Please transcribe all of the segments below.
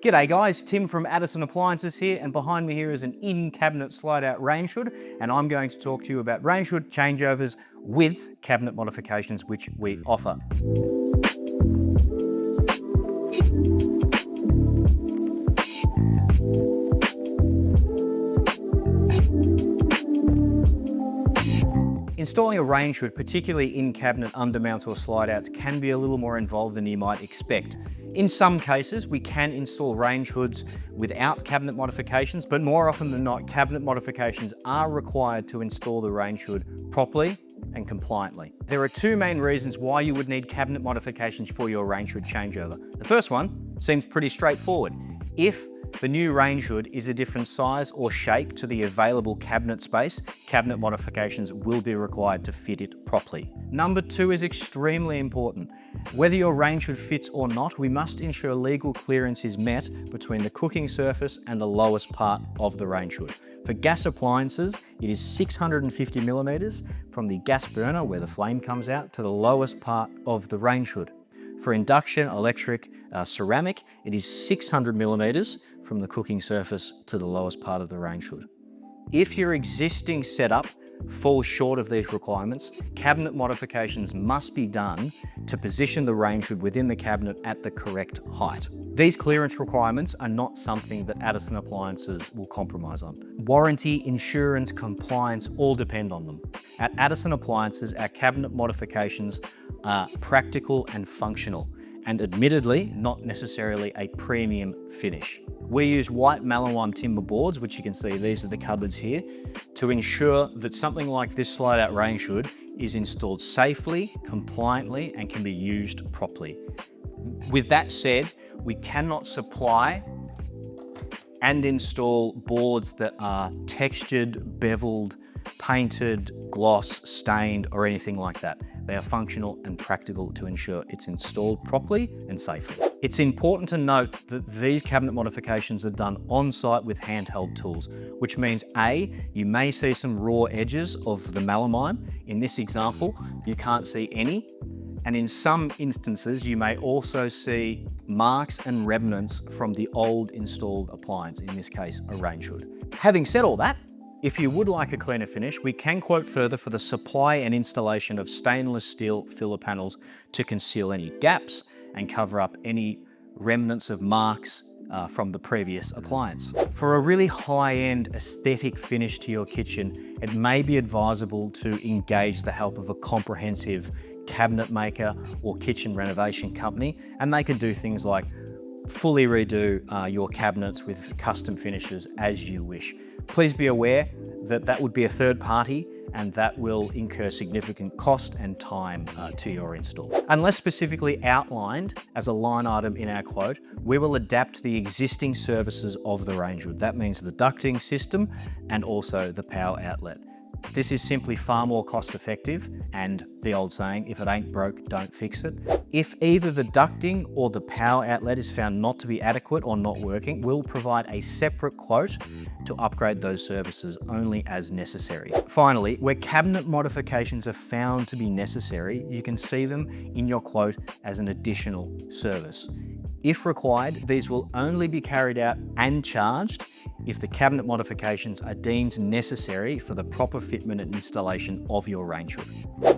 G'day guys, Tim from Addison Appliances here, and behind me here is an in-cabinet slide-out range hood, and I'm going to talk to you about range hood changeovers with cabinet modifications which we offer. Installing a range hood, particularly in cabinet undermounts or slide-outs, can be a little more involved than you might expect. In some cases, we can install range hoods without cabinet modifications, but more often than not, cabinet modifications are required to install the range hood properly and compliantly. There are two main reasons why you would need cabinet modifications for your range hood changeover. The first one seems pretty straightforward. If the new range hood is a different size or shape to the available cabinet space, cabinet modifications will be required to fit it properly. Number two is extremely important. Whether your range hood fits or not, we must ensure legal clearance is met between the cooking surface and the lowest part of the range hood. For gas appliances, it is 650 millimeters from the gas burner where the flame comes out to the lowest part of the range hood. For induction, electric, ceramic, it is 600 millimeters from the cooking surface to the lowest part of the range hood. If your existing setup falls short of these requirements, cabinet modifications must be done to position the range hood within the cabinet at the correct height. These clearance requirements are not something that Addison Appliances will compromise on. Warranty, insurance, compliance all depend on them. At Addison Appliances, our cabinet modifications are practical and functional, and admittedly, not necessarily a premium finish. We use white melamine timber boards, which you can see, these are the cupboards here, to ensure that something like this slide-out range hood is installed safely, compliantly, and can be used properly. With that said, we cannot supply and install boards that are textured, beveled, painted, gloss, stained, or anything like that. They are functional and practical to ensure it's installed properly and safely. It's important to note that these cabinet modifications are done on-site with handheld tools, which means A, you may see some raw edges of the melamine. In this example, you can't see any. And in some instances, you may also see marks and remnants from the old installed appliance, in this case, a range hood. Having said all that, if you would like a cleaner finish, we can quote further for the supply and installation of stainless steel filler panels to conceal any gaps and cover up any remnants of marks from the previous appliance. For a really high-end aesthetic finish to your kitchen, it may be advisable to engage the help of a comprehensive cabinet maker or kitchen renovation company, and they can do things like fully redo your cabinets with custom finishes as you wish. Please be aware that that would be a third party and that will incur significant cost and time to your install. Unless specifically outlined as a line item in our quote, we will adapt the existing services of the range hood. That means the ducting system and also the power outlet. This is simply far more cost effective, and the old saying, if it ain't broke, don't fix it. If either the ducting or the power outlet is found not to be adequate or not working, we'll provide a separate quote to upgrade those services only as necessary. Finally, where cabinet modifications are found to be necessary, you can see them in your quote as an additional service. If required, these will only be carried out and charged if the cabinet modifications are deemed necessary for the proper fitment and installation of your range hood.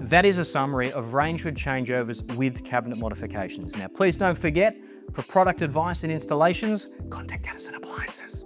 That is a summary of range hood changeovers with cabinet modifications. Now, please don't forget, for product advice and installations, contact Addison Appliances.